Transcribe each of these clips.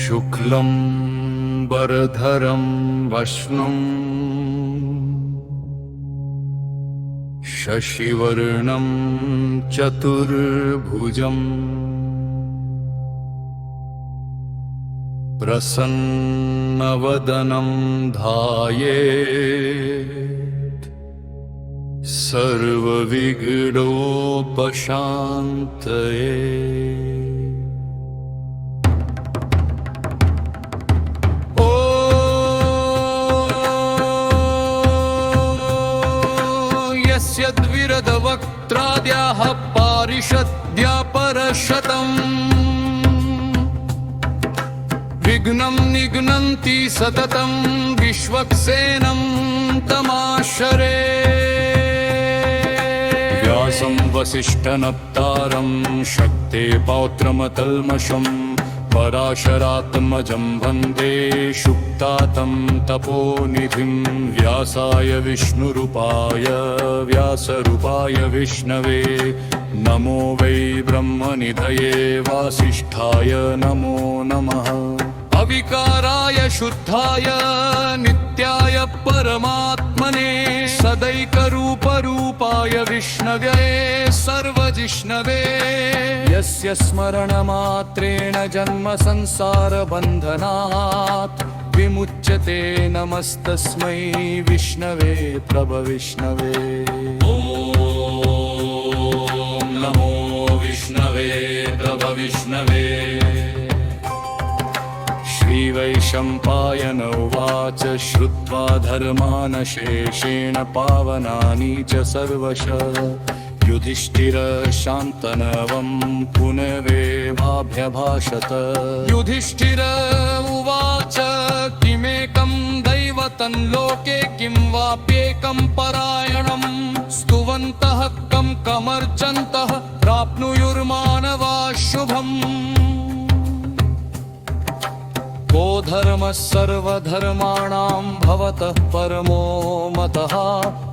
शुक्लं वरधरं विष्णुं शशिवर्णं चतुर्भुजं प्रसन्नवदनं ध्यायेत् सर्वविघ्नोपशान्तये। यद्विरदवक्त्राद्याः पारिषद्या परशतम् विघ्नं निघ्नन्ति सततं विश्वक्सेनं तमाश्रये। व्यासं वसिष्ठनप्तारं शक्ते पौत्रमतल्मषं पराशरात्मजं वन्दे शुक्तातं तपोनिधिं। व्यासाय विष्णुरूपाय व्यासरूपाय विष्णवे नमो वै ब्रह्मनिधये वासिष्ठाय नमो नमः। अविकाराय शुद्धाय नित्याय परमात्मने सदैकरूपरूपाय विष्णवे सर्वजिष्णवे। यस्य स्मरणमात्रेण जन्म संसारबन्धनात् विमुच्यते नमस्तस्मै विष्णवे प्रभविष्णवे। ॐ नमो विष्णवे प्रभविष्णवे। श्रीवैशम्पायन उवाच श्रुत्वा धर्मानशेषेण पावनानि च सर्वशः युधिष्ठिर शान्तनवं पुनरेवाभ्यभाषत। युधिष्ठिर उवाच किमेकं दैवतं लोके किं वाप्येकं परायणं स्तुवन्तः कं कमर्चन्तः प्राप्नुयुर्मानवाः शुभम्। को धर्मः सर्वधर्माणां भवतः परमो मतः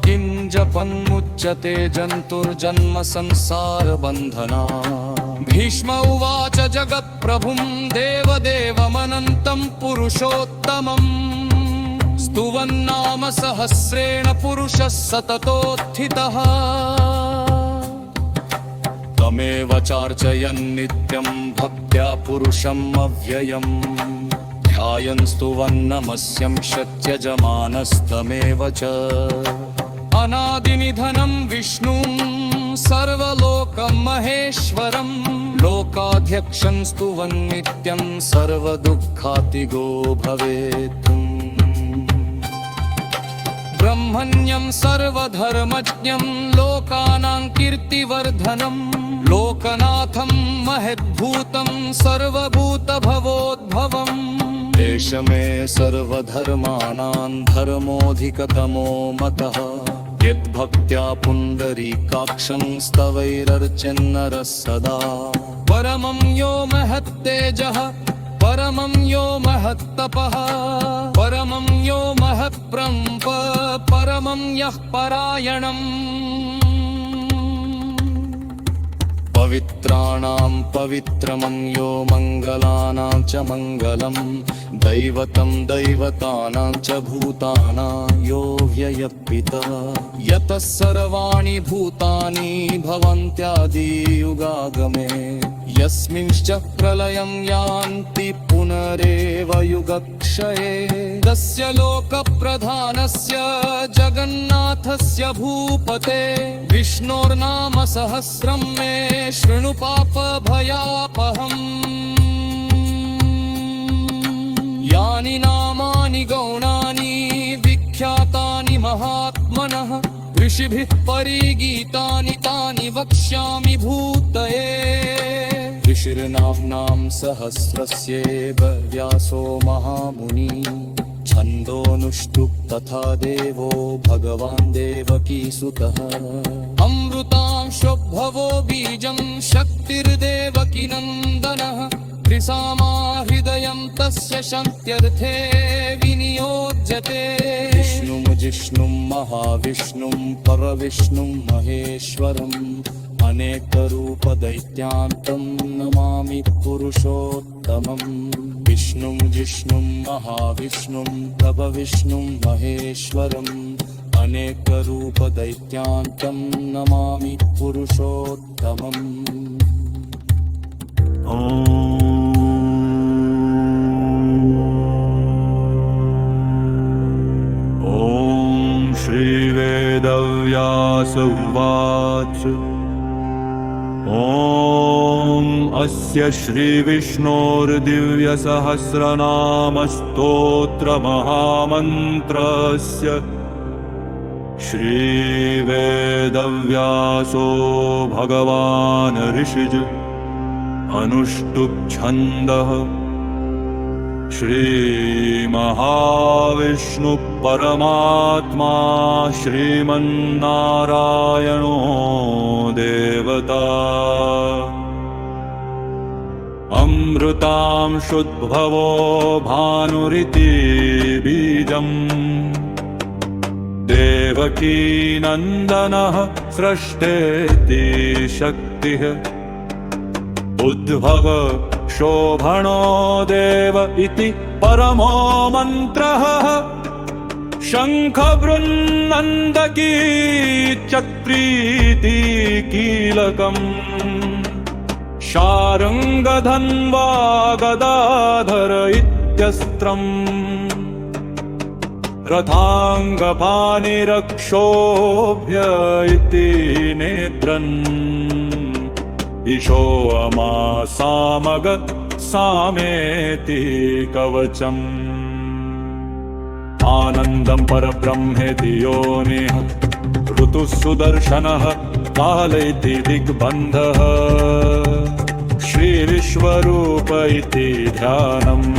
किं जपन्मुच्यते जन्तुर्जन्म संसारबन्धनात्। भीष्म उवाच जगत्प्रभुं देवदेवमनन्तं पुरुषोत्तमं स्तुवन्नाम सहस्रेण पुरुषः सततोत्थितः। तमेव चार्चयन् नित्यं भक्त्या पुरुषम् अव्ययम् ध्यायन् स्तुवन्नमस्यं शत्यजमानस्तमेव च। अनादिनिधनं विष्णुं सर्वलोकं महेश्वरं लोकाध्यक्षं स्तुवन् नित्यं सर्वदुःखातिगो भवेत्। ब्रह्मण्यं सर्वधर्मज्ञं लोकानां कीर्तिवर्धनं लोकनाथं महद्भूतं सर्वभूतभवोद्भवम्। एष मे सर्वधर्माणां धर्मोऽधिकतमो मतः यद्भक्त्या पुण्डरीकाक्षं स्तवैरर्चन्नरः सदा। परमं यो महत्तेजः परमं यो महत्तपः परमं यो महत्प्रम्प परमं यः परायणम्। पवित्राणां पवित्रमं यो मङ्गलानां च मङ्गलं दैवतं दैवतानां च भूतानां यो व्ययपितः। यतः सर्वाणि भूतानि भवन्त्यादियुगागमे यस्मिंश्च प्रलयं यान्ति पुनरेव युगक्षये। तस्य लोकप्रधानस्य जगन्नाथस्य भूपते विष्णोर्नाम सहस्रं मे शृणु पापभयापहम्। यानि नामानि गौणानि विख्यातानि महात्मनः ऋषिभिः परिगीतानि तानि वक्ष्यामि भूतये। ऋषिर्नाम्नां सहस्रस्येव व्यासो महामुनिः छन्दोऽनुष्टुप् तथा देवो भगवान् देवकीसुतः। अमृतांशोद्भवो बीजं शक्तिर्देवकी नन्दनः त्रिसामा हृदयं तस्य शान्त्यर्थे विनियोज्यते। विष्णुं जिष्णुं महाविष्णुं परविष्णुं महेश्वरम् अनेकरूपदैत्यान्तं नमामि पुरुषोत्तमम्। विष्णुं जिष्णुं महाविष्णुं तव विष्णुं महेश्वरम् अनेकरूपदैत्यान्तं नमामि पुरुषोत्तमम्। ॐ श्रीवेदव्यास उवाच ॐ अस्य श्रीविष्णोर्दिव्यसहस्रनामस्तोत्रमहामन्त्रस्य श्रीवेदव्यासो भगवान् ऋषिज अनुष्टुप् छन्दः श्रीमहाविष्णु परमात्मा श्रीमन्नारायणो देवता अमृतांशुद्भवो भानुरिति बीजम् देवकीनन्दनः सृष्टेति शक्तिः उद्भव शोभनो देव इति परमो मन्त्रः शङ्खवृन्नन्दकी चक्रीति कीलकम् शार्ङ्गधन्वा गदाधर इत्यस्त्रम् रथाङ्गपाणिरक्षोभ्य इति नेत्रन् ईशो अमा सामग सामेति कवचम् आनन्दं परब्रह्मेति योनिः ऋतुः सुदर्शनः काल इति दिग्बन्धः श्रीविश्वरूप इति ध्यानम्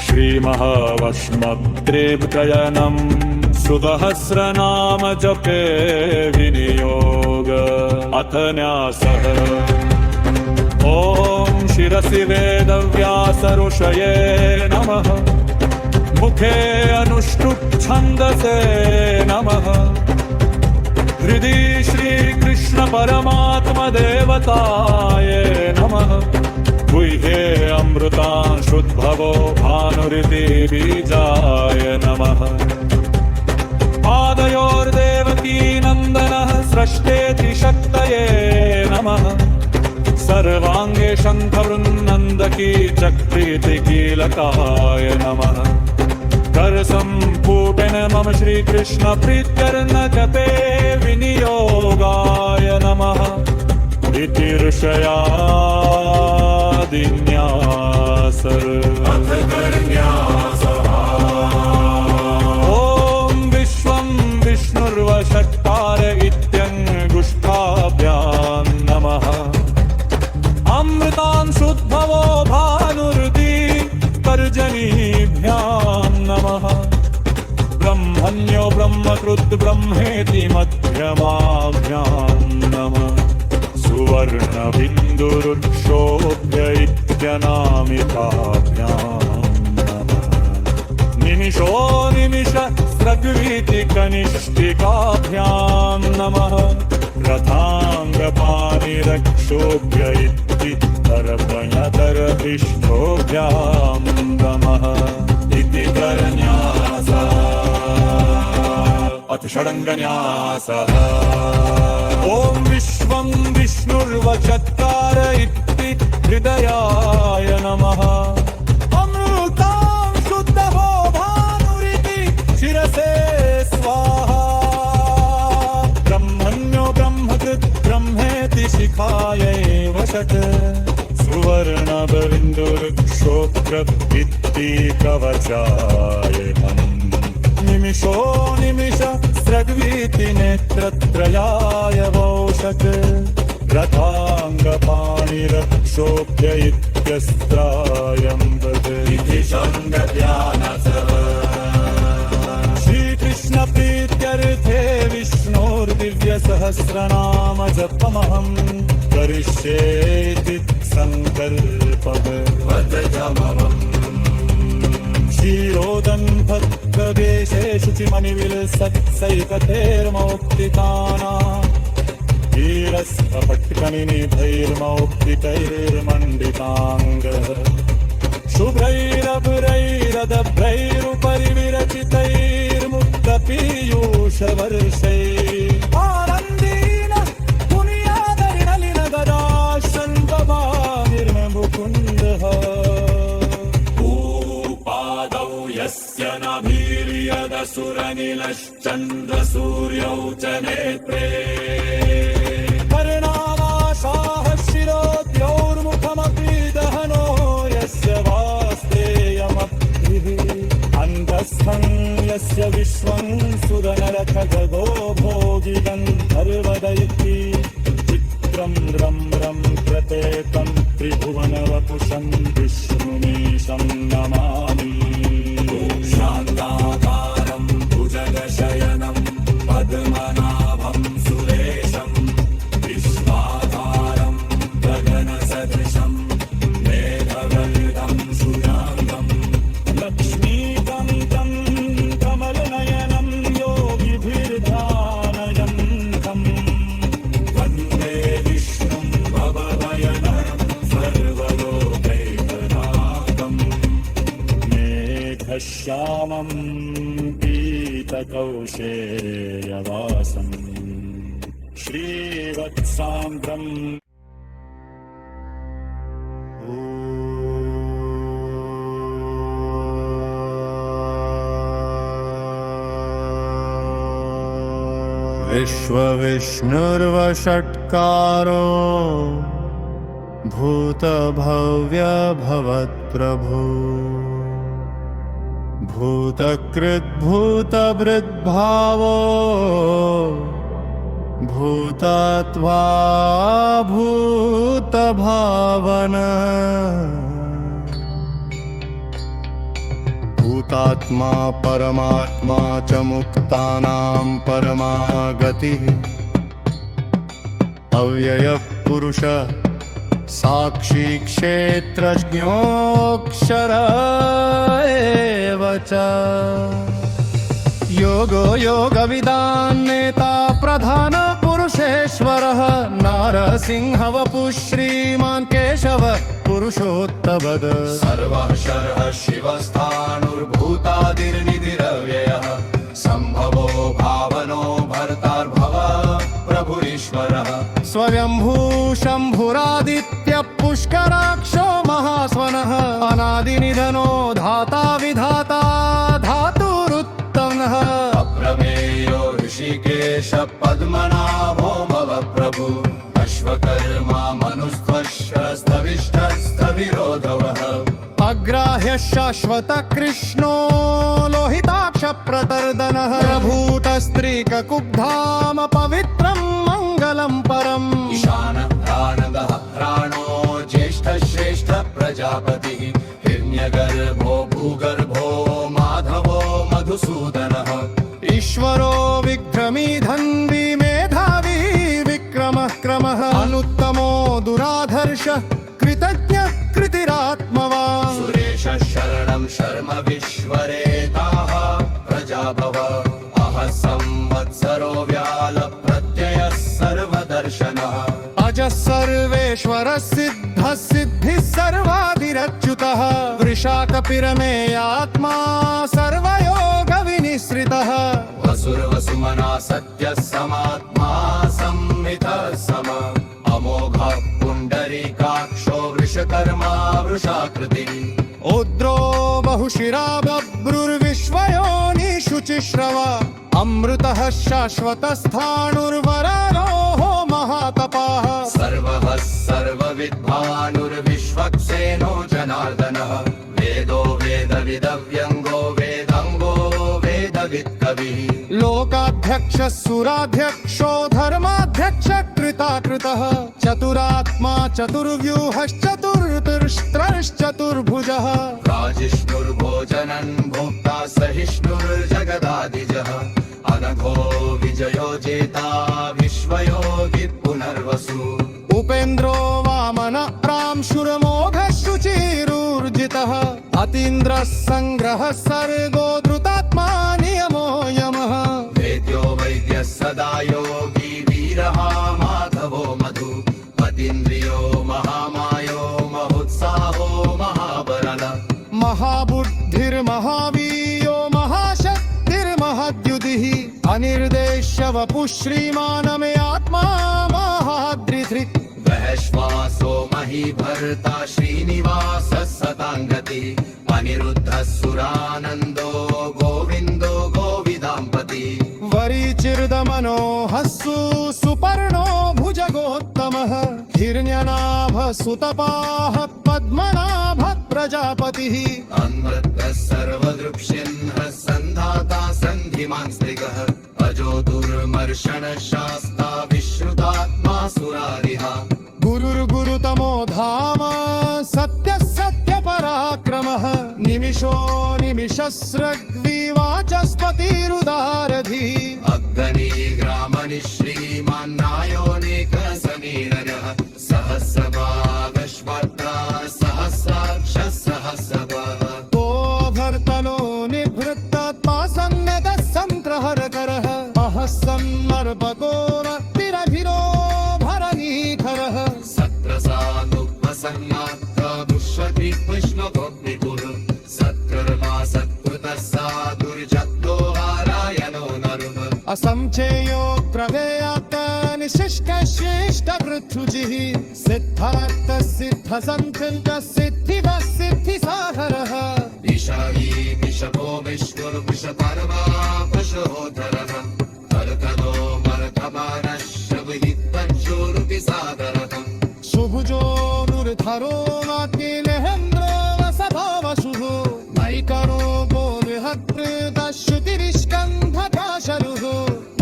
श्रीमहावष्मद्रेभ्ययनम् सुसहस्रनाम जपे विनियोग अथ न्यासः ॐ शिरसि वेदव्यास ऋषये नमः मुखे अनुष्टुप् छन्दसे नमः हृदि श्रीकृष्ण परमात्म देवताय नमः गुह्ये अमृतांशुद्भवो भानुरिति बीजाय नमः पादयोर्देवकी नन्दनः सृष्टेति शक्तये नमः सर्वाङ्गे शङ्खवृन्नन्दकी चक्रीति कीलकाय नमः करसम्पूटेन मम श्रीकृष्ण प्रीत्यर्न जपे विनियोगाय नमः इति ऋषयादिन्यास ॐ विश्वं विष्णुर्वषट्कार इत्यङ्गुष्ठाभ्यां नमः अमृतांशुद्भवो भानुर्दी तर्जनीभ्यां नमः ब्रह्मण्यो ब्रह्मकृत् ब्रह्मेति मध्यमाभ्यां नमः सुवर्णबिन्दुरुक्षोभ्य इत्यनामिकाभ्यां नमः निमिषो निमिष स्रग्वीति कनिष्ठिकाभ्यां नमः रथाङ्गपाणिरक्षोभ्य इति तरभयतरपृष्ठोभ्यां नमः इति करन्यासः अथ षडङ्गन्यासः ॐ विश्वं विष्णुर्वचत्कार इति हृदयाय नमः अमृतां शुद्धो भानुरिति शिरसे स्वाहा ब्रह्मण्यो ब्रह्मकृत् ब्रह्मेति शिखायै वषट् सुवर्णबिन्दुर्क्षोत्र इति कवचाय निमिषो निमिष स्रग्वीति नेत्रत्रयाय वौषट् रथाङ्गपाणिरक्षोभ्य इत्यस्त्रायं इति शङ्गध्यानसः श्रीकृष्ण प्रीत्यर्थे विष्णोर्दिव्यसहस्रनाम जपमहं करिष्येति सङ्कल्पः क्षीरोदन्भक्तवेशे शुचिमणिविलसत्सैकथैर्मौक्तिकानां वीरस्तपट्कनिनिभैर्मौक्तिकैर्मण्डिताङ्गः शुभ्रैरभ्रैरदभ्रैरुपरि विरचितैर्मुक्तपीयूषवर्षैः आनन्दीन मुकुन्दः भूपादौ यस्य नभीर्यदसुरनिलश्चन्द्रसूर्यौ च नेत्रे कर्णानाशाः शिरोद्यौर्मुखमपि दहनो यस्य वास्तेयमब्धिः अन्तस्थं यस्य विश्वं सुरनरखगो भोगि गन्धर्वदैत्य चित्रं रम्रं प्रत्येकं त्रिभुवनवपुषं विष्णुमीशं नमामि शान्ताकारं भुजगशयनं पद्मनाभं सुरेशं विश्वाधारं गगनसदृशं मेघवर्णं शुनाङ्गं लक्ष्मीकान्तं कमलनयनं योगिभिर्ध्यानयन्तम् वन्दे विष्णुं भवभयहरं सर्वलोकैकनाथम् मेघश्यामं पीतकौशेयवासम् श्रीवत्सान्द्रम् विश्वविष्णुर्वषट्कारो भूतभव्यभवत्प्रभु भूतकृद्भूतभृद्भावो भूतात्मा भूतभावना भूतात्मा परमात्मा च मुक्तानां परमा गतिः अव्ययः पुरुष साक्षी क्षेत्रज्ञोऽक्षर एव च योगो योगविदां नेता प्रधान पुरुषेश्वरः नारसिंहवपुः श्रीमान् केशव पुरुषोत्तमः सर्वः शरः शिवस्थाणुर्भूतादिर्निधिरव्ययः सम्भवो भावनो भर्तार्भव प्रभुरीश्वरः स्वयंभू शम्भुरादित्य पुष्कराक्षो महास्वनः अनादिनिधनो धाता विधाता धातुरुत्तमः अप्रमेयो ऋषिकेश पद्मनाभो भव प्रभु अश्वकर्मा मनुस्त्वश्रस्तविष्ठस्तविरोधवः अग्राह्य शाश्वत कृष्णो लोहिताक्ष प्रतर्दनः प्रभूतस्त्रीककुब्धाम पवित्रं मङ्गलं परम् ईशानः प्राणदः प्राणो ज्येष्ठः श्रेष्ठः प्रजापतिः हिरण्यगर्भो भूगर्भो माधवो मधुसूदनः ईश्वरो विक्रमी धन्वी मेधावी विक्रमः क्रमः अनुत्तमो दुराधर्षः कृतज्ञ कृतिरात्मवान् सुरेशः शरणं शर्म विश्वरेताः प्रजाभव अह संवत्सरो व्याल प्रत्ययः सर्वदर्शनः अजः सर्वेश्वरः सिद्धः सिद्धिः सर्वाधिरच्युतः वृषाकपिरमेयात्मा सर्वयोगविनिःसृतः वसुर्वसुमना सत्यः समात्मा संहितः सम अमोघः पुण्डरीकाक्षो वृषकर्मा वृषाकृतिः औद्रो बहुशिरा बभ्रुर्विश्वयोनिषुचिश्रव अमृतः शाश्वतस्थाणुर्वरारोहो महातपाः सर्वः सर्वविद्भानुर्विश्वक्सेनो जनार्दनः वेदो वेदविदव्यङ्गो वेदाङ्गो वेदवित्कविः लोकाध्यक्षः सुराध्यक्षो धर्माध्यक्ष कृताकृतः चतुरात्मा चतुर्व्यूहश्चतुर्तिष्ठश्चतुर्भुजः राजिष्णुर्भोजनन् भोक्ता सहिष्णुर्जगदादिजः अनघो विजयो जेता विश्वयोगी पुनर्वसु उपेन्द्रो वामन प्रांशुरमोघः शुचिरूर्जितः अतीन्द्रः सङ्ग्रहः सर्गो धृतात्मा नियमो यमः वेद्यो वैद्यः सदा योगी वीरः माधवो मधु पतीन्द्रियो महामायो महोत्साहो महाबलः वपुः श्रीमानमे आत्मा महाद्रिधृत् वह श्वासो महीभर्ता श्रीनिवासः सताङ्गति अनिरुद्धः सुरानन्दो गोविन्दो गोविदाम्पति वरीचिर्दमनोहस्सु सुपर्णो भुजगोत्तमः हिरण्यनाभः सुतपाः पद्मनाभः प्रजापतिः अन्वृद्धः सर्वदृक्सिंहः सन्धाता सन्धिमांस्त्रिकः अजो दुर्मर्षणशास्ता विश्रुतात्मा सुरारिः गुरुर्गुरुतमो धाम सत्यः सत्यपराक्रमः निमिषो निमिषस्रग्विवाचस्पतिरुदारधिः अग्निग्रामणि श्रीमान्नायोनिकसमीरणः सहस्रभागश्वत्रा सहस्राक्षः सहस्रभः तो भर्तनो निभृत्तत्पासन्नतः सन्त्रहरकरः अहः सम्मर्पको रक्तिरभिरो भरणीखरः सत्रसानुपसन्नात्ता दुष्यति कृष्णभोग्निकुल सत्कर्मा सत्कृतः सा दुर्जतो हारायणो नरुः असंचेयो प्रवेयात् निशिष्टश्रेष्ठकृच्छुचिः सिद्धार्थः सिद्धसन्थितः सिद्धिवः सिद्धिसागरः ईशायी विषभो विष्णुर्विषपर्वा पशुहोधरः कर्कलो मर्कमानः शबहित्तञ्चोरुपि सादरः सुभुजो नुर्धरो नाट्येलेहेन्द्रो वसभावशुः नैकरो गो बृहत्कृतः श्रुतिरिष्कन्धकाशरुः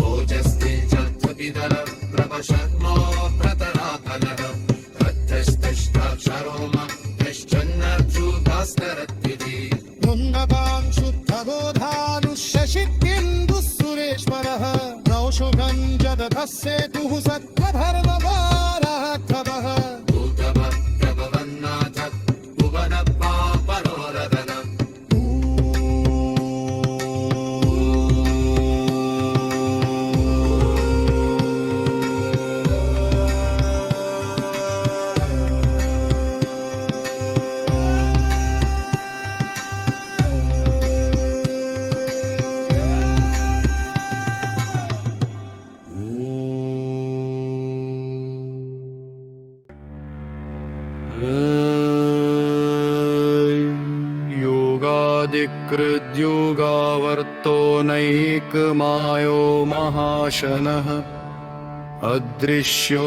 ओजस्ते चत्वपिदर प्रपशन्मो प्रतराकलः हस्तष्टाक्षरो मध्यश्चन्नर्जुभास्करत्विधि धुण्डकां शुद्धबोधानुशशित्येन्दुः सुरेश्वरः नौशुभं जदधः सेतुः सत्त्वधर्मवाराक्रमः भूतभद्रभवन्नाथ भुवनपापरोरदन योगादिकृद्योगावर्तो नैकमायो महाशनः अदृश्यो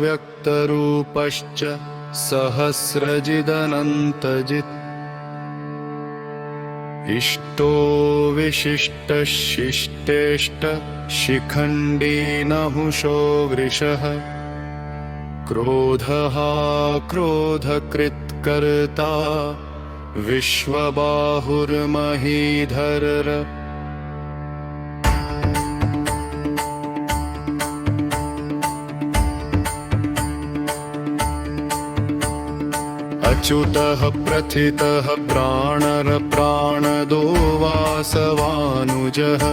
व्यक्तरूपश्च सहस्रजिदनन्तजित् इष्टो विशिष्टशिष्टेष्ट शिखण्डी नहुषो वृषः क्रोधः क्रोधकृत्कर्ता विश्वबाहुर्महीधर अच्युतः प्रथितः प्राणदो वासवानुजः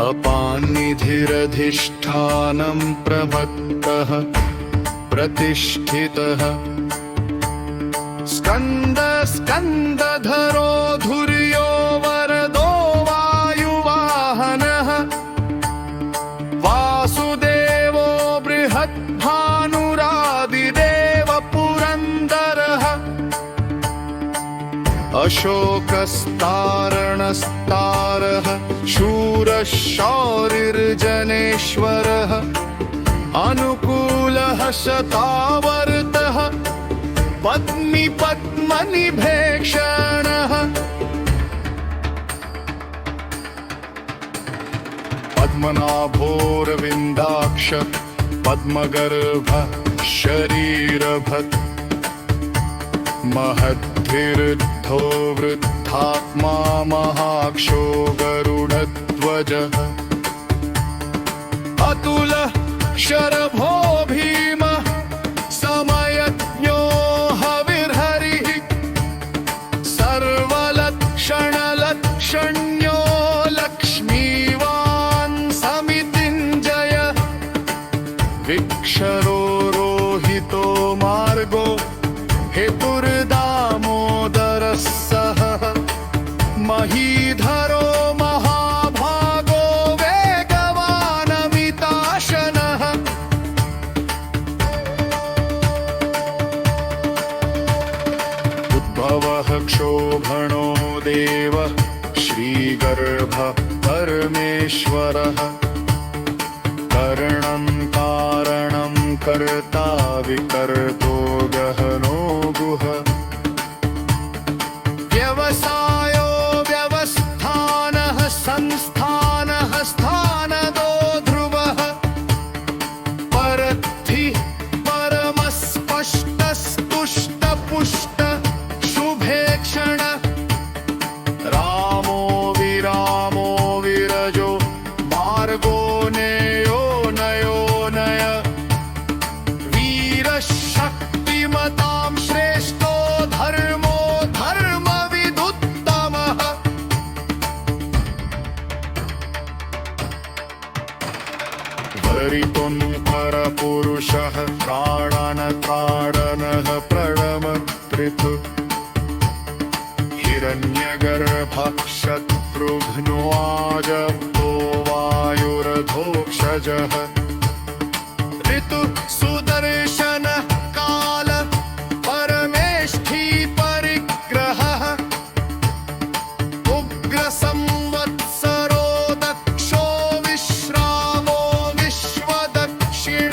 अपान्निधिरधिष्ठानं प्रभक्तः प्रतिष्ठितः स्कन्दधरो धुर्यो वरदो वायुवाहनः वासुदेवो बृहद्भानुरादिदेव पुरन्दरः अशोकस्तारणस्तारः शूरः शौरिर्जनेश्वरः अनुकूलः शतावर्तः पद्मनिभेक्षणः पद्मनाभोरविन्दाक्ष पद्मगर्भ शरीरभत् महद्भिरुद्धो वृद्धात्मा महाक्षो गरुडध्वजः अतुलः शरभो भीमः समयज्ञो हविर्हरिः सर्वलक्षणलक्षण्यो लक्ष्मीवान् समितिञ्जय विक्षरो रोहितो मार्गो हेतुर्दामोदरः सह महीधरो महाभागो वेगः प्रभवः क्षोभणो देवः श्रीगर्भः परमेश्वरः करणं कारणं कर्ता विकर्तो गहनो गुह व्यवसायो व्यवस्थानः संस्थानः स्थानदो ध्रुवः परद्धि परमस्पष्टस्तुष्टपुष्ट शुभेक्षण रामो विरामो विरजो मार्गो नेयो नयो नय वीरशक्तिमतां श्रेष्ठो धर्मो धर्मविदुत्तमः वरितुं परपुरुषः प्राणनताडनः प्रणमत्रितु हिरण्यगर्भः शत्रुघ्नो आजप्तो वायुरधोक्षजः ऋतु सुदर्शन काल परमेष्ठी परिग्रहः उग्र संवत्सरो दक्षो विश्रामो विश्वदक्षिण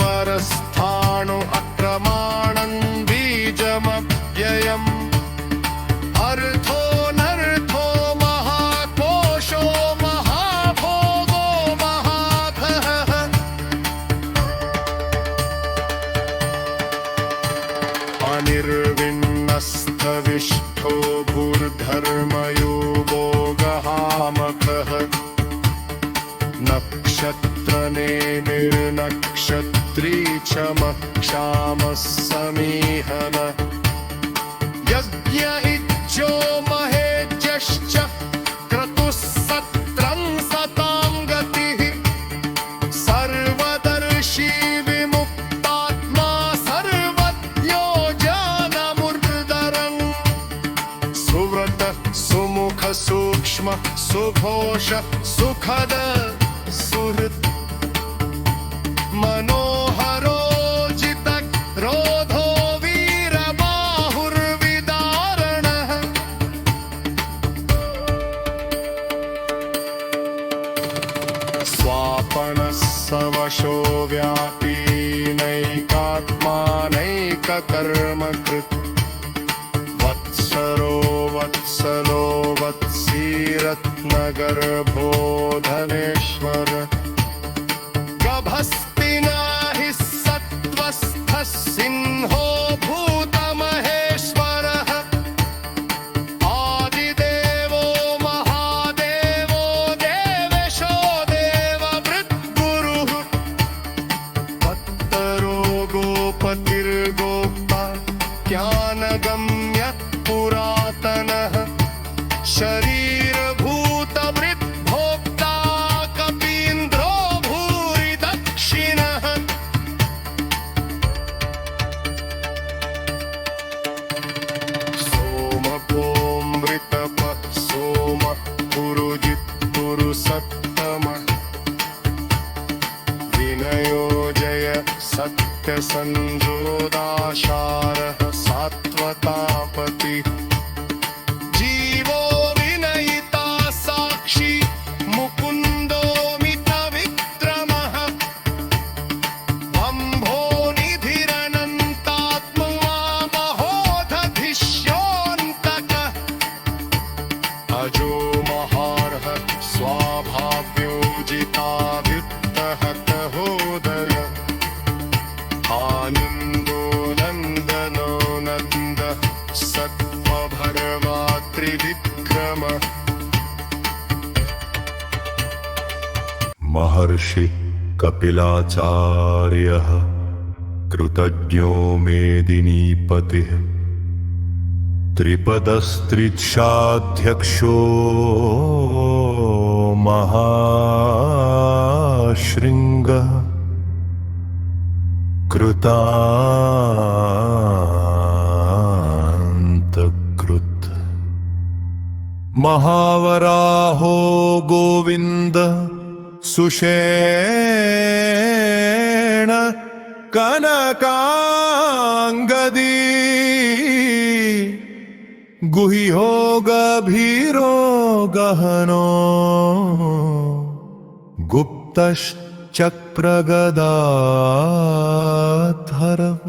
विस्तारस्थावरस्थाणु अक्रमाणं बीजमव्ययम् अर्थोऽनर्थो महाकोशो महाभोगो महाभः अनिर्विण्णस्थविष्ठो भूर्धर्मयोगो गहामकः नक्षत्रने निर्नक्षत्री च मक्षामः समीहन यज्ञ इज्जो महेज्यश्च क्रतुः सत्रं सतां गतिः सर्वदर्शी विमुक्तात्मा सर्वज्ञो जानमुर्दरम् सुव्रत सुमुख सूक्ष्म सुघोष सुखद सुहृत् मनोहरो जितक्रोधो वीरबाहुर्विदारणः स्वापनः सवशो व्यापी नैकात्मानैककर्मकृत् वत्सरो वत्सलो वत्सीरत्नगर्भो धनेश्वर गभस्तिना हि सत्त्वस्थः सिंहो भूतमहेश्वरः आदिदेवो महादेवो देवेशो देववृद्गुरुः पत्तरो गोपतिर्गोप्ता ज्ञानगम्यः पुरातनः शरीरभूतवृद्भोक्ता कपीन्द्रो भूरि दक्षिणः सोमपोऽमृतपः सोमः पुरुजित्पुरु सत्तमः विनयो जय सत्यसञ्जोदाशारः सात्वतापति जीवो विनयिता साक्षी मुकुन्दो मितविक्रमः वम्भो निधिरनन्तात्मा महोदधिष्योऽन्तकः अजो महार्ह स्वाभाव्योजिताव्युत्तः कहोदर आनन्दो नन्दनो नन्द सत्त्वभरवात्रिविक्रम महर्षि कपिलाचार्यः कृतज्ञो मेदिनीपतिः त्रिपदस्त्रिक्षाध्यक्षो महाशृङ्गः कृतान्तकृत् महावराहो गोविन्द सुषेण कनकांगदी गुह्यो गभीरो गहनो गुप्तश्चक्रगदाधरः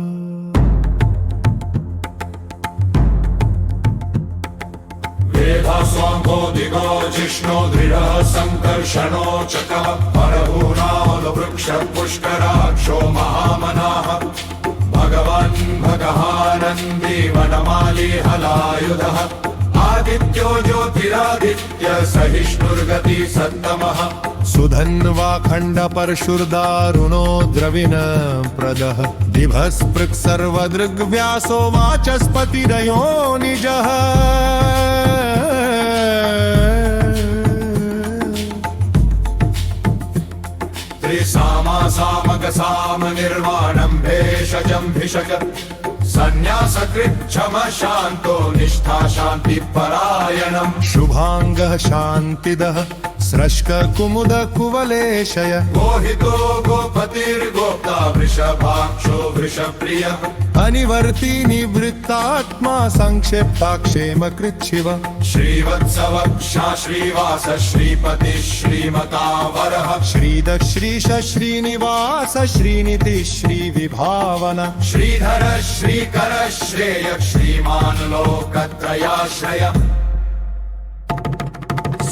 स्वांगो दिगो जिष्णो दृढः संकर्षणो चकः परभूनालवृक्ष पुष्कराक्षो महामनाः भगवान् भगहानन्दी वनमाली हलायुधः आदित्यो ज्योतिरादित्य सहिष्णुर्गति सत्तमः सुधन्वा खंड परशुर्दारुणो द्रविण प्रदः दिभस्पृक् सर्वदृग्व्यासो वाचस्पतिरयो निजः त्रिसामा सामक साम निर्वाणं भेषजं भिषक संन्यासकृच्छम शान्तो निष्ठा शान्ति परायणम् शुभांगः शान्तिदः स्रष्क कुमुद कुवलेशय मोहितो गोपतिर्गोप्ता वृषभाक्षो वृषप्रियः अनिवर्ती निवृत्तात्मा संक्षेप्ताक्षेम कृच्छिव श्रीवत्सवक्षा श्रीवास श्रीपति श्रीमतावरः श्रीदः श्रीश श्रीनिवास श्रीनिधि श्रीविभावन श्रीधर श्रीकर श्रेय श्रीमान् लोकत्रयाश्रय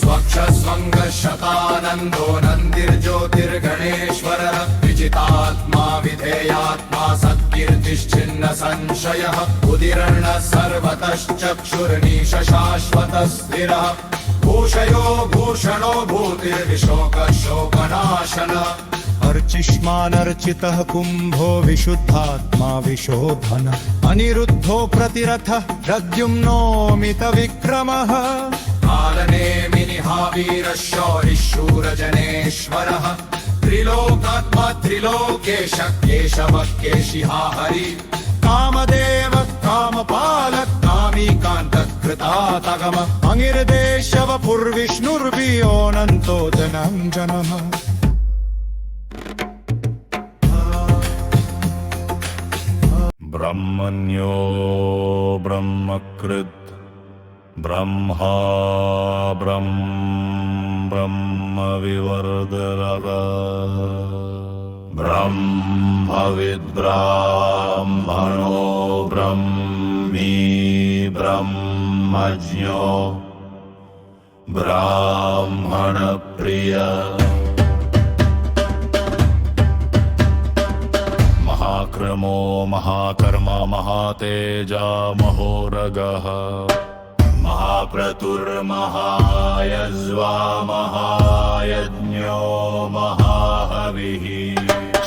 स्वक्षस्वङ्ग शतानन्दो नन्दिर्ज्योतिर्गणेश्वरः विजितात्मा विधेयात्मा सत्कीर्तिश्चिन्न संशयः उदीर्णः सर्वतश्चक्षुर्निश शाश्वतः स्थिरः भूषयो भूषणो भूतिर्विशोकशोकनाशनः अर्चिष्मानर्चितः कुम्भो विशुद्धात्मा विशोधन अनिरुद्धो प्रतिरथः प्रद्युम्नोमितविक्रमः कालनेमिनिहावीरः शौरिशूरजनेश्वरः त्रिलोकात्मा त्रिलोकेश केशवः केशिहा हरि कामदेव कामपालक कामीकान्तकृतातगम अङ्गिरदेशव पुर्विष्णुर्वियोऽनन्तो जनाञ्जनः ब्रह्मण्यो ब्रह्मकृत् ब्रह्मा ब्रह्मविवर्धरः ब्रह्मविद्ब्राह्मणो ब्रह्मी ब्रह्मज्ञो ब्राह्मणप्रिय महाक्रमो महाकर्म महातेजा महोरगः महाक्रतुर्महायज्वा महायज्ञो महाहविः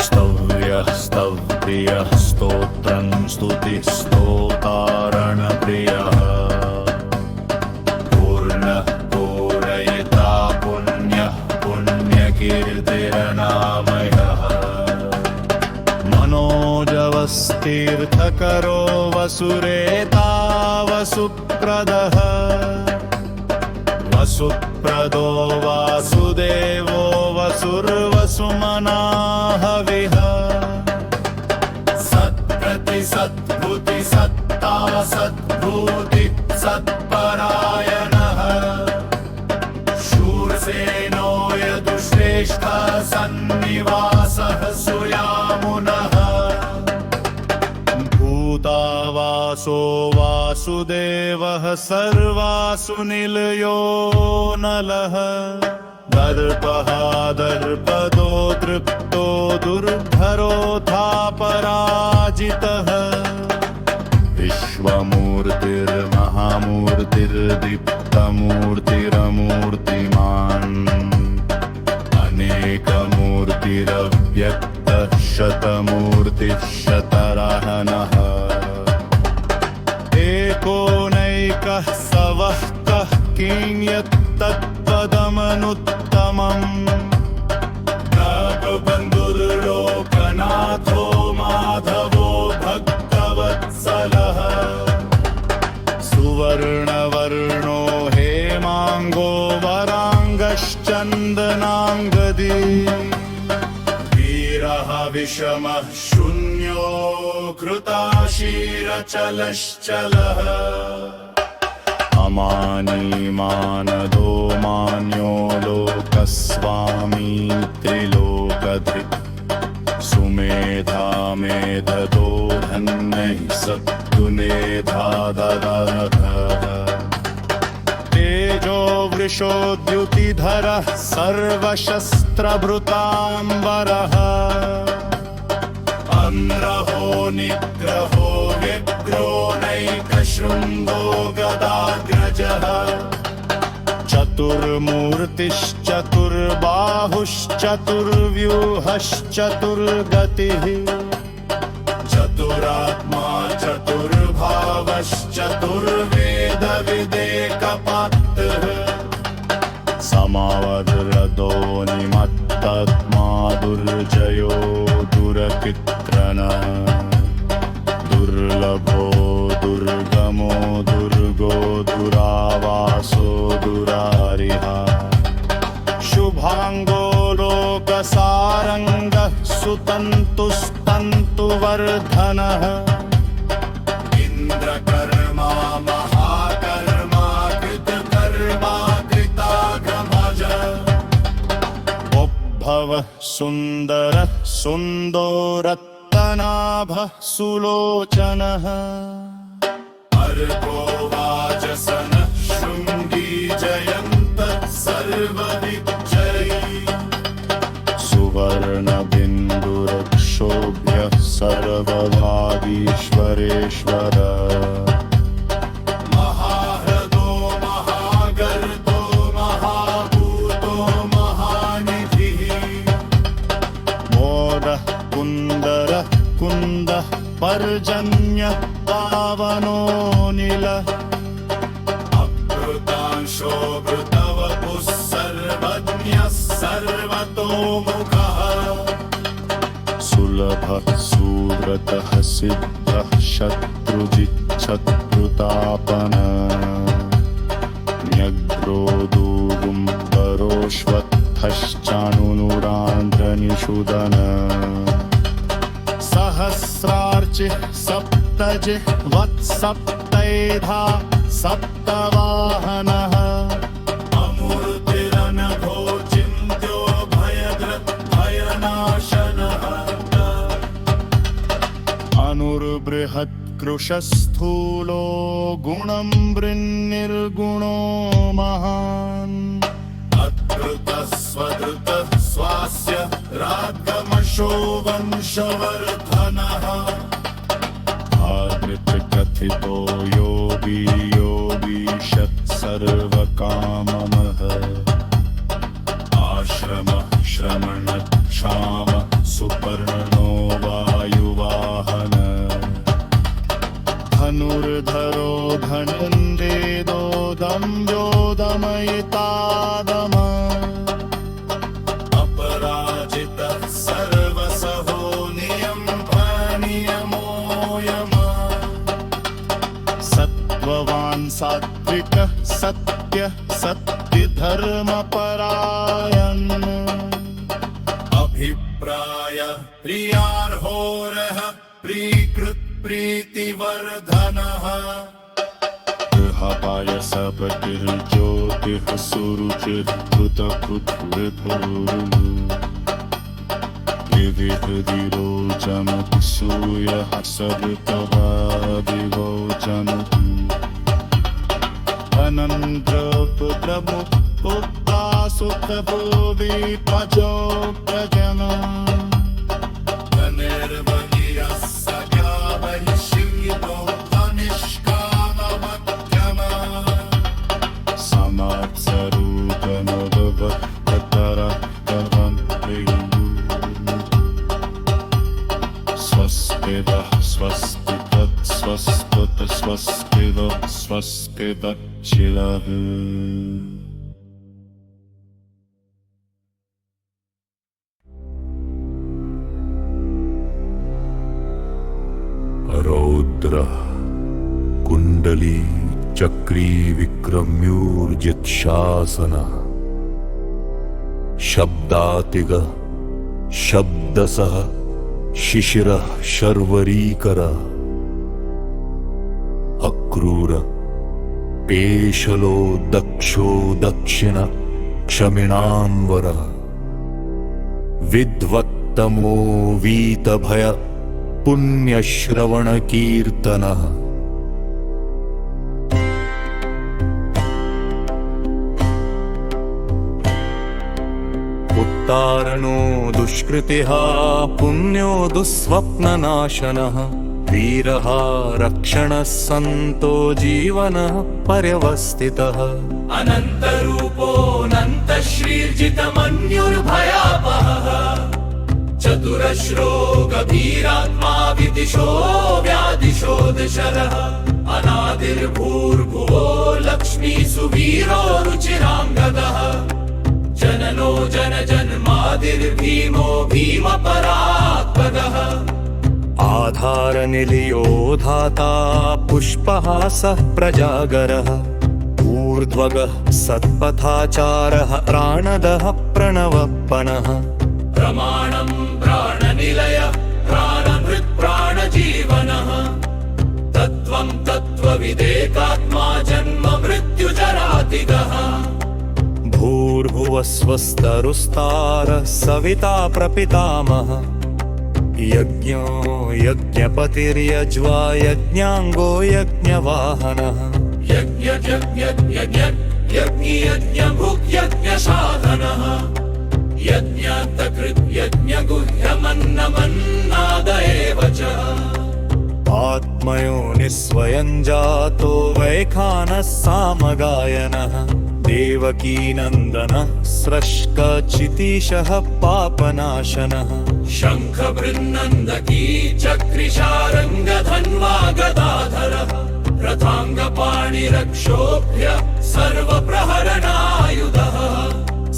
स्तव्यः स्तव्यः स्तोत्रं स्तुतिः स्तोतारणप्रियः पूर्णः पूरयिता पुण्यः पुण्यकीर्तिरनामयः मनोजवस्तीर्थकरो वसुरेता वसुप्रदः वसुप्रदो वासुदेवो वसुर्वसुमनाहविः सत्प्रति सद्भुति सत्ता सद्भूति सत्परायणः शूरसेनो यदुश्रेष्ठः सन्निवासः सुयामुनः भूतावासो वासुदेवः सर्वासु निलयो नलः दर्पः दर्पदो तृप्तो दुर्धरोऽथा पराजितः विश्वमूर्तिर्महामूर्तिर्दीप्तमूर्तिरमूर्तिमान् अनेकमूर्तिरव्यक्तः शतमूर्तिः शतराहनः एकोनैकः सवः कः किञ्यत्तत्पदमनुत्तमम् बन्धुर्लोकनाथो माधवो भक्तवत्सलः सुवर्णवर्णो हेमाङ्गो वराङ्गश्चन्दनाङ्गदी वीरः विषमः शून्यो कृताशीरचलश्चलः अमानी मानदो मान्यो लोकस्वामी त्रिलोकधृक् सुमेधा मेधदो धन्यैः सत्तुमेधा ददरथः तेजो वृषोद्युतिधरः सर्वशस्त्रभृताम्बरः अन्रहो निग्रहो व्यग्रो नैकशृङ्गो गदाग्रजः चतुर्मूर्तिश्चतुर्बाहुश्चतुर्व्यूहश्चतुर्गतिः चतुरात्मा चतुर्भावश्चतुर्वेद विदेकपात्तः समावदृदो निमत्तद्मा दुर्जयो दुरकित्रणः दुर्लभो दुर्गमो दुर्गो दुरावासो दुरारिः शुभांगो लोकसारंगः सुतन्तुस्तन्तुवर्धनः इन्द्रकर्मा महाकर्मा कृतकर्मा कृतागमज उद्भवः सुन्दरः सुन्दोरत्तनाभः सुलोचनः अर्को वाजसनः शृङ्गी जयन्तः सर्वविजयी सुवर्णबिन्दुरक्षोभ्यः सर्वभागीश्वरेश्वर महाह्रदो महागर्दो महाभूतो महानिधिः मोदः कुन्दरः कुन्दः पर्जन्यः पावनोऽनिलः अभृतांशो भृतवपुः सर्वज्ञः सर्वतोमुखः सुलभः सुव्रतः सिद्धः शत्रुजिच्छत्रुतापनः न्यग्रो दूरुम्बरोऽश्वत्थश्चाणुनुरान्ध्रनिषूदनः सहस्रार्चिः सप्तजिह् वत्सप्तैधा सप्तवाहनः अमूर्तिरनघो चिन्त्यो भयद्रत् भयनाशनः अनुर्बृहत्कृशस्थूलो गुणं वृन्निर्गुणो महान् अधृतः स्वधृतः स्वास्य रागमशो वंशवर्धनः आदृतकथितो योगी योगीशत् सर्वकाममः आश्रमः श्रमणक्षामः सुपर्णो वायुवाहन धनुर्धरो धनुन्देदो दम्भो दमयितादम अपराजितः सर्वसहो नियमो यम सत्त्ववान् सात्विकः सत्यः सत्यधर्मपरायण अभिप्राय प्रियार्होरः प्रीकृत् प्रीतिवर्धनः गृहपायसपतिर्ज्योतिः सुरुचिर्कृतकृद्विभुर् विविधदिरोचमति सूयः सवितवादिवोचमति अनन्द्रपुत्रमुत्पुत्ता सुतभुवि पजो प्रजन निर्वनीयः सख्या बहिष्यतो अनिष्काममध्यम समात्सरूपमभवत्तरः स्वस्तिदः स्वस्ति तत् स्वस्तित स्वस्तिदः स्वस्तिदक्षिलः रौद्रः कुण्डली चक्री विक्रम्यूर्जित्शासनः शब्दातिगः शब्दसः शिशिरः शर्वरीकर अक्रूर पेशलो दक्षो दक्षिण क्षमिणान्वर विद्वत्तमो वीतभय पुण्यश्रवणकीर्तनः उत्तारणो दुष्कृतिः पुण्यो दुःस्वप्ननाशनः वीरः रक्षणः सन्तो जीवनः पर्यवस्थितः अनन्तरूपोऽनन्तश्रीर्जितमन्युर्भयापहः चतुरश्रो गभीरात्मा विदिशो व्यादिशो दशरः अनादिर्भूर्भुवो लक्ष्मीसु वीरो रुचिराङ्गदः जननो जनजन्मादिर्भीमो भीमपरात्पदः आधारनिलयो धाता पुष्पहासः प्रजागरः ऊर्ध्वगः सत्पथाचारः प्राणदः प्रणवप्पनः प्रमाणं प्राणनिलय प्राणभृत् प्राणजीवनः तत्त्वं तत्त्वविदेकात्मा जन्म मृत्युजरातिगः भूर्भुवस्वस्तरुस्तारः सविता प्रपितामहः यज्ञो यज्ञपतिर्यज्वा यज्ञाङ्गो यज्ञवाहनः यज्ञभुक्यज्ञसाधनः यज्ञान्तकृत् यज्ञगुह्यमन्नमन्नाद एव च आत्मयो निःस्वयं जातो वैखानः सामगायनः देवकीनन्दनः स्रष्कचितीशः पापनाशनः शङ्खबृन्नन्दकी चक्रिशारङ्गधन्वा गदाधरः रथाङ्गपाणिरक्षोभ्य सर्वप्रहरणायुधः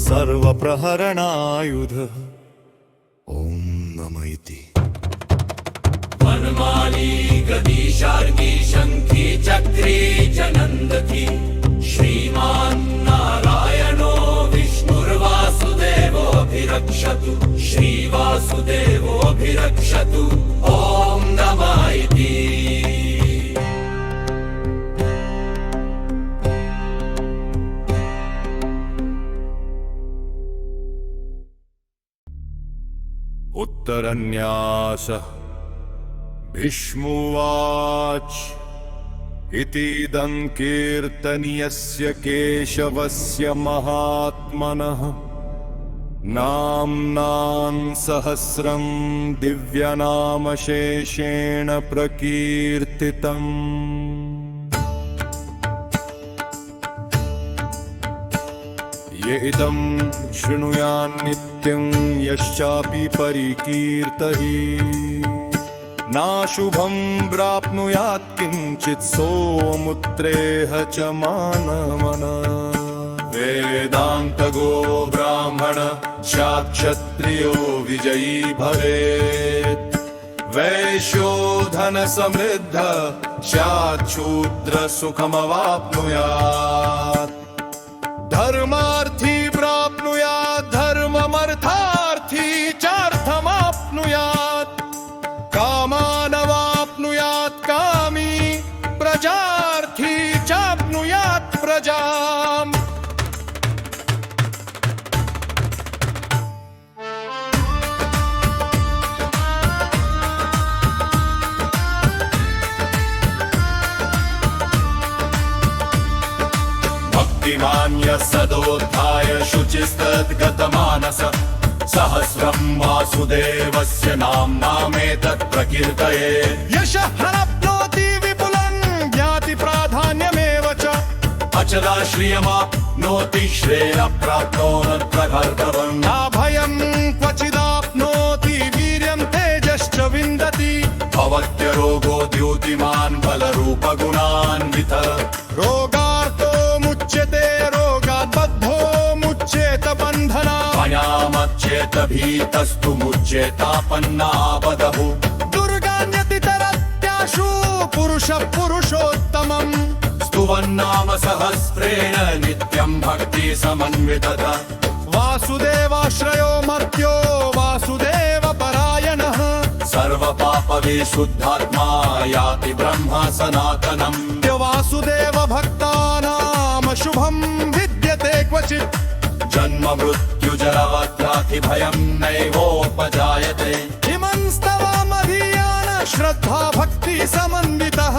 सर्वप्रहरणायुधः ॐ नमः इति वनमाली गदीशार्गी शङ्खी चक्री च नन्दकी श्रीमान् नारायणो विष्णुर्वासुदेवोऽभिरक्षतु श्रीवासुदेवोऽभिरक्षतु ॐ नमः इति उत्तरन्यासः भीष्मोवाच इतीदं कीर्तनीयस्य केशवस्य महात्मनः नाम्नां सहस्रं दिव्यनामशेषेण प्रकीर्तितम् ये इदं शृणुयान्नित्यं यश्चापि परिकीर्तहि नाशुभं प्राप्नुयात् किञ्चित् सोमुत्रेह च मानमन वेदान्तगो ब्राह्मण क्षत्रियो विजयी भवेत् वैश्यो धनसमृद्ध शूद्र सुखमवाप्नुयात् धर्मार्थी प्राप्नुयात् धर्ममर्थार्थी चार्थमाप्नुयात् कामानवाप्नुयात् कामी प्रजार्थी चाप्नुयात् प्रजाम् भक्तिमान्य सदोत्थाय शुचिस्तद्गतमानस सहस्रं वासुदेवस्य नाम्नामेतत् प्रकीर्तये यशः प्राप्नोति विपुलं ज्ञाति प्राधान्यमेव च अचला श्रियमाप्नोति श्रेयः प्राप्नोति प्रभर्तवम् नाभयं क्वचिदाप्नोति वीर्यं तेजश्च विन्दति भवत्यरोगो द्योतिमान् बलरूपगुणान्वितः रोगार्तो मुच्यते रोगात् बद्धो मुच्येत बन्धनात् भयामच्चेत भीतस्तु मुच्येतापन्नापदः दुर्गान्यतितरत्याशु पुरुषः पुरुषोत्तमम् स्तुवन्नाम सहस्रेण नित्यं भक्ति समन्वितः वासुदेवाश्रयो मर्त्यो वासुदेवपरायणः शुद्धात्मा याति ब्रह्म सनातनम् वासुदेव भक्तानां शुभं विद्यते क्वचित् जन्म मृत्यु जराव्याधि भयं नैवोपजायते इमं स्तवामधियान श्रद्धा भक्ति समन्वितः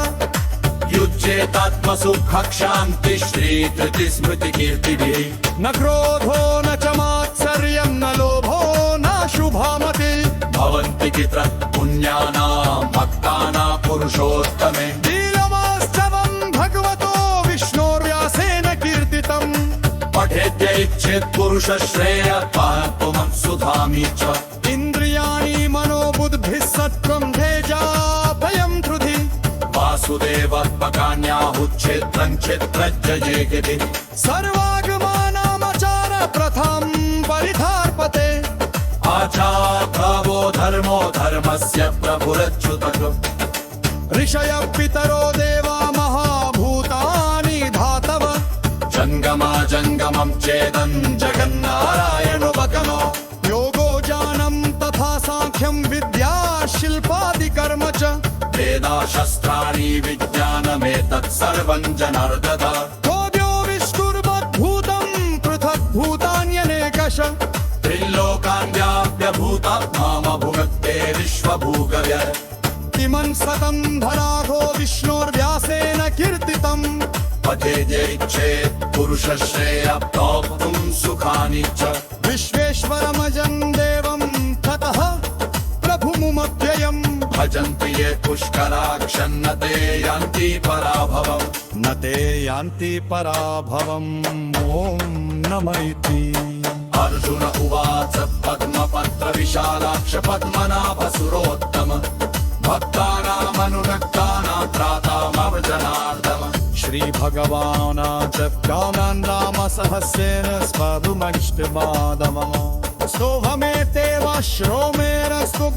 युज्येतात्मसुखक्षान्ति श्रीधृति स्मृति कीर्तिभिः न क्रोधो न च मात्सर्यं न लोभो न शुभामति भवन्ति पितरः पुण्यानां भक्तानां पुरुषोत्तमे लीलमास्तवं भगवतो विष्णोर्व्यासेन कीर्तितम् पठेद्यैच्छेत् पुरुषश्रेय पापुमं सुधामि च इन्द्रियाणि मनोबुद्धिः सत्त्वं तेजाभयं हृदि वासुदेवः पकान्याहुच्छेत्रं क्षेत्रज्जयेति सर्वागमानामचार प्रथां परिधार्पते आचार्भावो धर्मो धर्मस्य प्रभुरच्युतः ऋषयः पितरो देवा महाभूतानि धातव जङ्गमं चेदं जगन्नारायणोपकमो योगो ज्ञानं तथा साङ्ख्यं विद्या शिल्पादिकर्म च वेदाशस्त्राणि विज्ञानमेतत् सर्वं जनार्दन कोऽद्यो विष्णुर्वद्भूतं पृथक् भूतान्यनेकश त्रिलोकान् व्याप्य भूतात्मामभुगत्ते विश्वभूगव्य इमं सतं धराघो विष्णोर्व्यासेन कीर्तितम् पठेद्यैच्छेत् पुरुषश्रेय प्राप्तुं सुखानि च विश्वेश्वरमजं देवं ततः प्रभुमुमव्ययम् भजन्ति ये पुष्कराक्षन्न ते यान्ति पराभवम् न ते यान्ति पराभवम् ॐ नम इति अर्जुन उवाच पद्मपत्र विशालाक्ष पद्मनाभसुरोत्तम भक्तानामनुरक्तानां त्रातामर्जनार्दम श्रीभगवानाच कामान् रामसहस्रेण स्पदुमष्टमादमम् स्तोभमेते वा श्रोमेरस्तु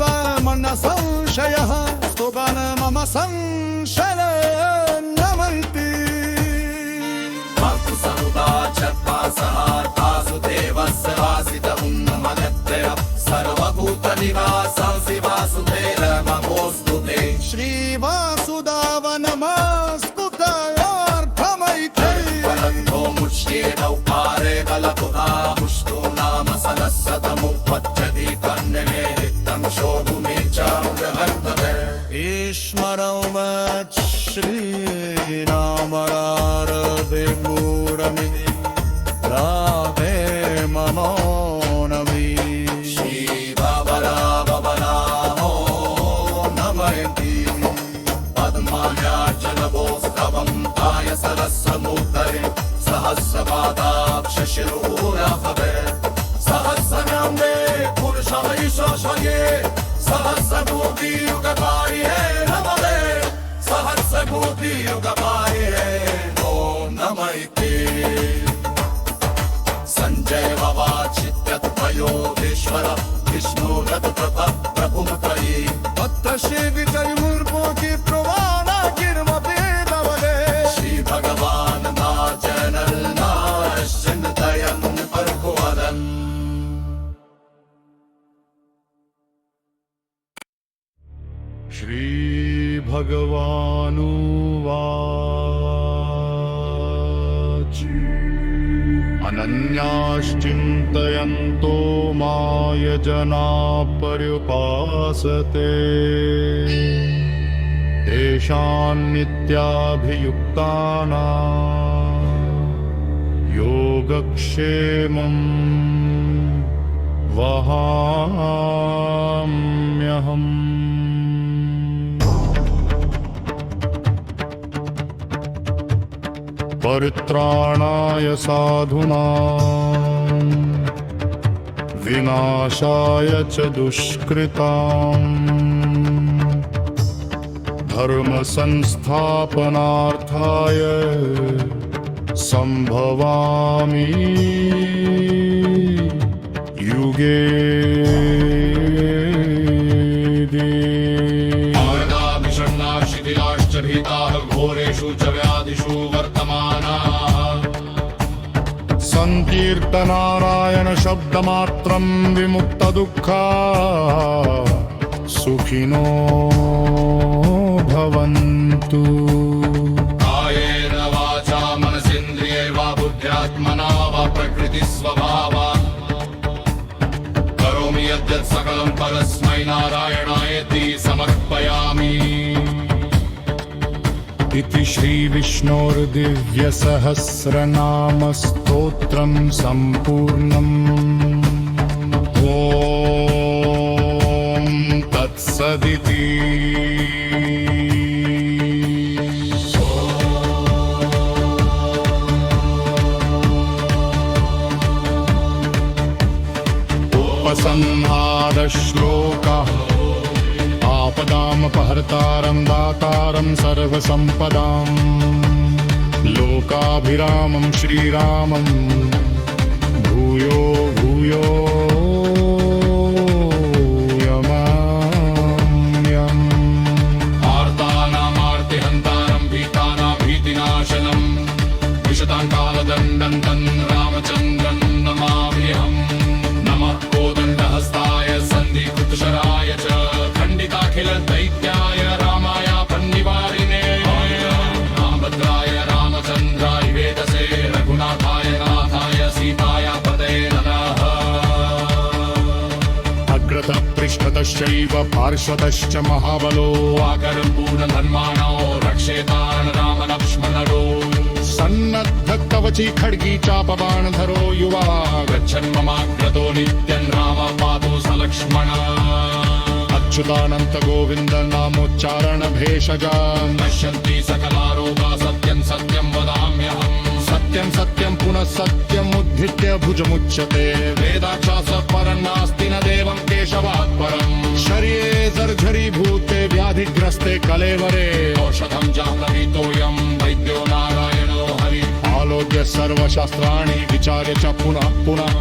न संशयः स्तुगन मम संशय नमन्ति सर्वाच वासुदेवस्य वासितमुं मगत्रय सर्वभूतनिवासांसि वासुदेवनमोऽस्तु ते श्रीवासुदेवनमस्तु तयोर्थमैत्रै वदन्तो मुच्येतौ पारे बलपुधा मुष्टो नाम सहस्रतमुपज्जति तन्निमेदितं शोभुमे च वर्तते ईश्वरौ मत् श्रीरामरारदे मूढमिति राधे मनोनमि श्रीभवराभवनामो नमयति पद्मायाचलभोस्तवं काय सरस्वमूर्धरे सहस्रपादाक्षशिरोरभवे सहस्रनाम्ने पुरुषमैशोषये सहस्रभूतियुगकारिणे नमः सहस्रभूतियुगकारिणे ॐ नमः इति संजय वाचित्यत्वयोगेश्वर विष्णुरथप्रभः प्रभुमतये अत्र श्रीविजयमुर्मो की प्रवाना गिरमते दवले श्रीभगवान् नाचनल् नाश्चिन्तयन् पर्वदन् श्रीभगवानुवाच अनन्याश्चिन्तयन्तो मायजना पर्युपासते तेषां नित्याभियुक्तानां योगक्षेमं वहाम्यहम् परित्राणाय साधूनां विनाशाय च दुष्कृताम् धर्म संस्थापनार्थाय संभवामि युगे शिथिलाश्च भीताः घोरेषु च व्याधिषु वर्तमानाः सङ्कीर्तनारायण शब्दमात्रं विमुक्तदुःखा सुखिनो भवन्तु। कायेन वाचा मनसेन्द्रिये वा बुद्ध्यात्मना वा प्रकृतिस्वभावात् करोमि यद्यत् सकलं परस्मै नारायणायेति समर्पयामि। इति श्रीविष्णोर्दिव्यसहस्रनामस्तोत्रं सम्पूर्णम्। ॐ तत्सदिति। उपसंहारश्लोकः आपदामपहर्तारं दातारं सर्वसम्पदां लोकाभिरामं श्रीरामं भूयो भूयो यमाम्यहम्। आर्तानामार्तिहन्तारं भीतानां भीतिनाशनं विशतां कालदण्डं तं रामचन्द्रं नमाम्यहम्। नमः कोदण्डहस्ताय सन्धिकृतशराय च खण्डिताखिल दैत्याय रामाय पन्निवारिणे रामभद्राय रामचन्द्राय वेदसे रघुनाथाय नाथाय सीताय पदे नमः। अग्रतः पृष्ठतश्चैव पार्श्वतश्च महाबलो आकरं पूर्णधर्माणो रक्षेतान् रामलक्ष्मणो सन्नद्धः कवची खड्गी चापबाणधरो युवा गच्छन् ममाग्रतो नित्यं राम पातु स लक्ष्मण। अच्युतानन्त गोविन्द नामोच्चारण भेषजा नश्यन्ति सकलारोगा सत्यं सत्यं वदाम्यहम्। सत्यं सत्यं पुनः सत्यम् उद्धृत्य भुजमुच्यते वेदाक्षास परं नास्ति न देवं केशवात् परम्। शरीरे जर्झरीभूते व्याधिग्रस्ते कलेवरे औषधं जाह्नवीतोऽयं वैद्यो नारायणो हरि। आलोक्य सर्वशास्त्राणि विचार्य च पुनः पुनः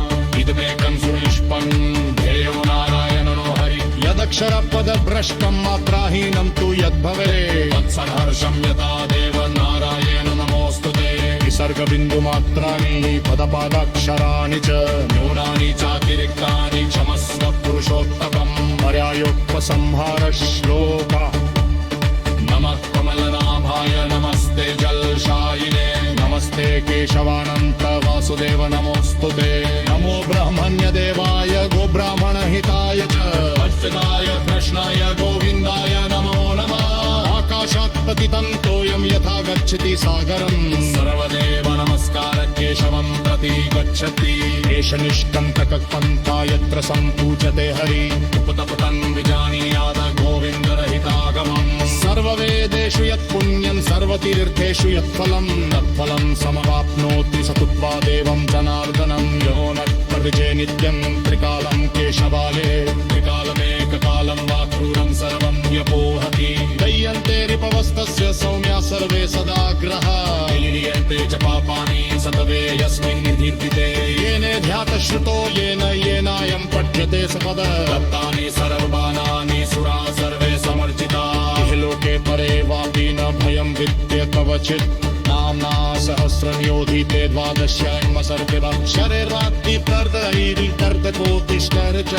इदमेकं सुनिष्पन् ध्येयो नारायणो हरि। यदक्षरपदभ्रष्टं मात्राहीनं तु यद्भवे तत्सहर्षं यथा देव नारायण नमोऽस्तु ते। विसर्गबिन्दुमात्राणि पदपादाक्षराणि च न्यूनानि चातिरिक्तानि क्षमस्व पुरुषोत्तमम्। पर्यायोपसंहार श्लोकः नमः कमलनाभाय नमस्ते जलशायिने नमस्ते केशवानन्त वासुदेव नमोऽस्तु ते। नमो ब्रह्मण्यदेवाय गोब्राह्मणहिताय च अच्युताय कृष्णाय गोविन्दाय नमो नमः। आकाशात् पतितं तोयं यथा गच्छति सागरम् सर्वदेव नमस्कार केशवं प्रति गच्छति। एष निष्कण्टकपन्था यत्र सम्पूज्यते हरि उपतपतं विजानीयाद गोविन्दरहितागमम्। सर्ववेदेषु यत्पुण्यं सर्वतीर्थेषु यत्फलं तत्फलं समवाप्नोति स कृत्वा देवं जनार्दनं। यो न प्रविजे नित्यं त्रिकालं केशवाले त्रिकालमेककालं वा क्रूरं सर्वं व्यपोहति। दह्यन्ते रिपवस्तस्य सौम्या सर्वे सदा ग्रह लीयन्ते च पापानि सतवे यस्मिन् निधिर्दिते। येने ध्यातश्रुतो येनायं पठ्यते सपद दत्तानि सर्वबाणानि सुरा सर्वे समर्जिता। इह लोके परे वापि न भयं विद्य कवचित् नाम्ना सहस्रं योधीते द्वादश्याम सर्गः शरीरात्तितर्दयैरितर्दकोतिष्ठर च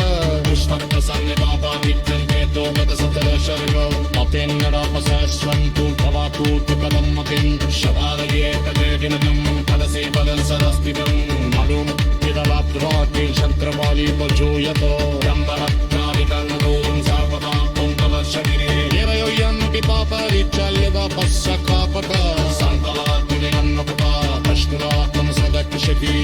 पुष्पप्रसन्नपापा विद्यन्ते तोगतसतरशर्गौ अतेन्नरापसहस्रन्तु भवातूर्तकदं मतिं शतालये तदेकिनदं कलसे बलं सदस्तितं मालुमुक्तिदलाद्वाति शङ्करवाली पजूयतो यम्बरत्नाविकर्णदों सापदां कलशगिरे निरयो यन्ति पापरिचाल्यदापस्य कापक सङ्कलात्मिनन्नपुता अष्टुरात्मं सदक्षति